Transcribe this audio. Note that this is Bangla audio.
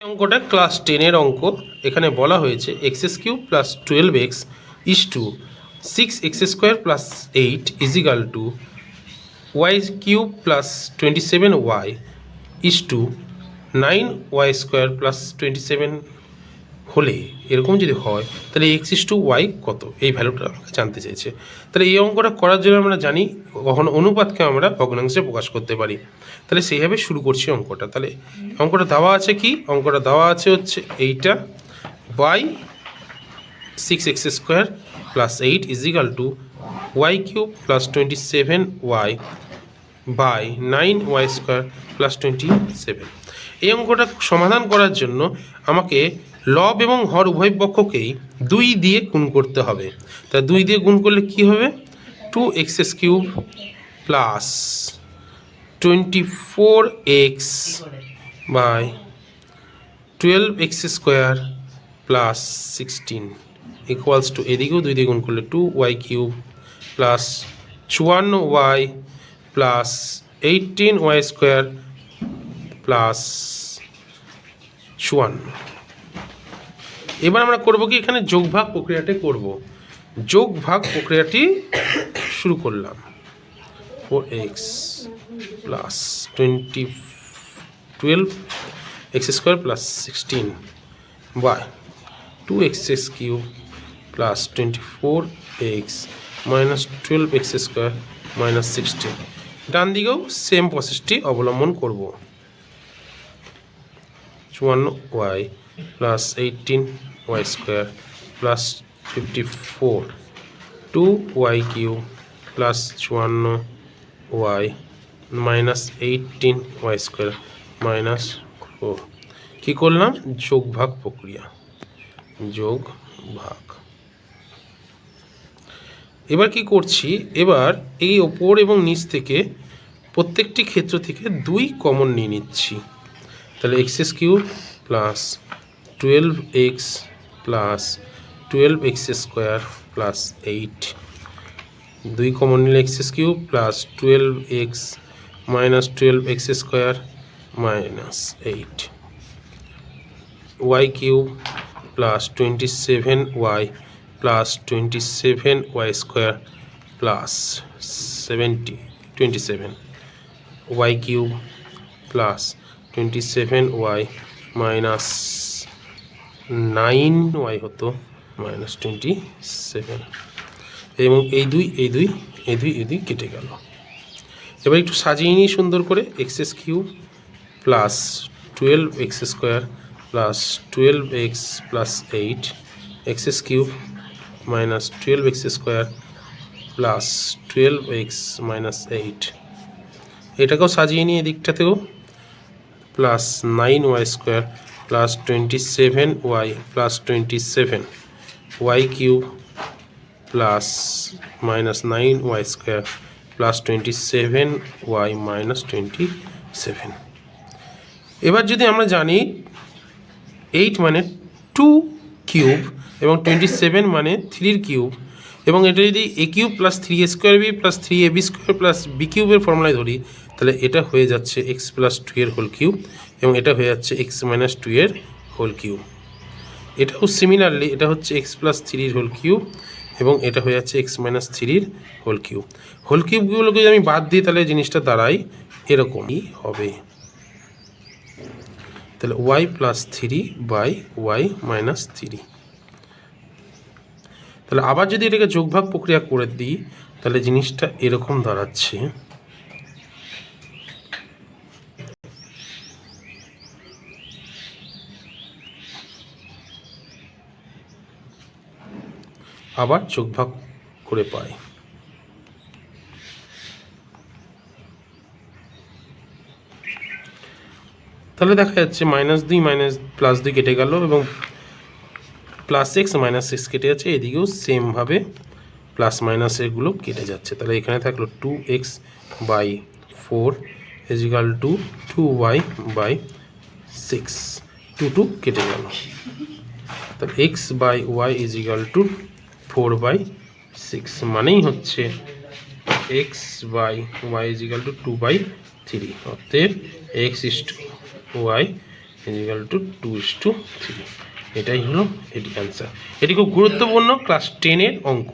অঙ্কটা ক্লাস 10-এর অঙ্ক। এখানে বলা হয়েছে x³ plus 12x is to 6x² plus 8 is equal to y³ plus 27y is to 9y² plus 27 হলে এরকম যদি হয় তাহলে x/y কত, এই ভ্যালুটা আমাকে জানতে চাইছে। তাহলে এই অঙ্কটা করার জন্য আমরা জানি কখনো অনুপাতকে আমরা ভগ্নাংশে প্রকাশ করতে পারি। তাহলে সেইভাবে শুরু করছি অঙ্কটা। তাহলে অঙ্কটা দেওয়া আছে কি, অঙ্কটা দেওয়া আছে হচ্ছে এইটা by 6x² plus 8 is equal to y³ plus 27y by 9y² plus 27। এই অঙ্কটা সমাধান করার জন্য আমাকে লব এবং হর উভয় পক্ষকেই 2 দিয়ে গুণ করতে হবে। তা 2 দিয়ে গুণ করলে কি হবে, 2x³ plus 24x by 12x² plus 16 equals to, এদিকেও 2 দিয়ে গুণ করলে 2y³ plus 54y plus 18y² plus 54। এবার আমরা করব কি, এখানে যোগ ভাগ প্রক্রিয়াটি করব। যোগ ভাগ প্রক্রিয়াটি শুরু করলাম। 4x plus 12x² plus 16 by 2x³ plus 24x minus 12x² minus 16। ডান দিকেও সেম প্রসেসটি অবলম্বন করব। 54y plus 18y² plus 54 2y³ plus 54y minus 18y² minus 4। কী করলাম, যোগ ভাগ প্রক্রিয়া, যোগ ভাগ। এবার কি করছি, এবার এই ওপর এবং নিচ থেকে প্রত্যেকটি ক্ষেত্র থেকে 2 কমন নিয়ে নিচ্ছি। তাহলে x³ plus 12x plus 12x² plus 8, 2 common নিলে x³ plus 12x minus 12x² minus 8 y³ plus 27y plus 27y² plus 27 y³ plus 27y minus 9y হতো মাইনাস 27, এবং এই দুই কেটে গেল। এবার একটু সাজিয়ে নিই সুন্দর করে। x³ plus 12x² plus 12x plus 8 x³ minus 12x² plus 12x minus 8, এটাকেও সাজিয়ে নিই এদিকটাতেও। Plus 9y² plus 27y plus 27 y³ plus minus 9y² plus 27y minus 27। এবার যদি আমরা জানি 8 মানে 2³ এবং 27 মানে 3³ এবং এটা যদি a³ plus 3a² plus 3ab² plus b³ এর ফর্মুলায় ধরি, তাহলে এটা হয়ে যাচ্ছে x প্লাস 2 এর হোল কিউব এবং এটা হয়ে যাচ্ছে x মাইনাস 2 এর হোল কিউব। এটাও সিমিলারলি এটা হচ্ছে x প্লাস 3 এর হোল কিউব এবং এটা হয়ে যাচ্ছে x মাইনাস 3 এর হোল কিউব। হোল কিউবগুলোকে যদি আমি বাদ দিই তাহলে জিনিসটা দাঁড়ায় এরকমই হবে। তাহলে y plus 3 by y minus 3। তাহলে আবার যদি এটাকে যোগভাগ প্রক্রিয়া করে দিই তাহলে জিনিসটা এরকম দাঁড়াচ্ছে। আবার যোগভাগ করে পাই, তাহলে দেখা যাচ্ছে -2 মাইনাস +2 কেটে গেল এবং +x -x কেটে যাচ্ছে। এদিকেও সেমভাবে প্লাস মাইনাস এগুলো কেটে যাচ্ছে। তাহলে এখানে থাকলো 2x by 4 is equal to 2y by 6, 2 কেটে গেল। তাহলে x by y is equal to 4 by 6 মানেই হচ্ছে x by y is equal to 2 by 3। অতএব x is to y is equal to 2:3। এটাই হলো এটি অ্যান্সার। এটি খুব গুরুত্বপূর্ণ ক্লাস 10-এর অঙ্ক।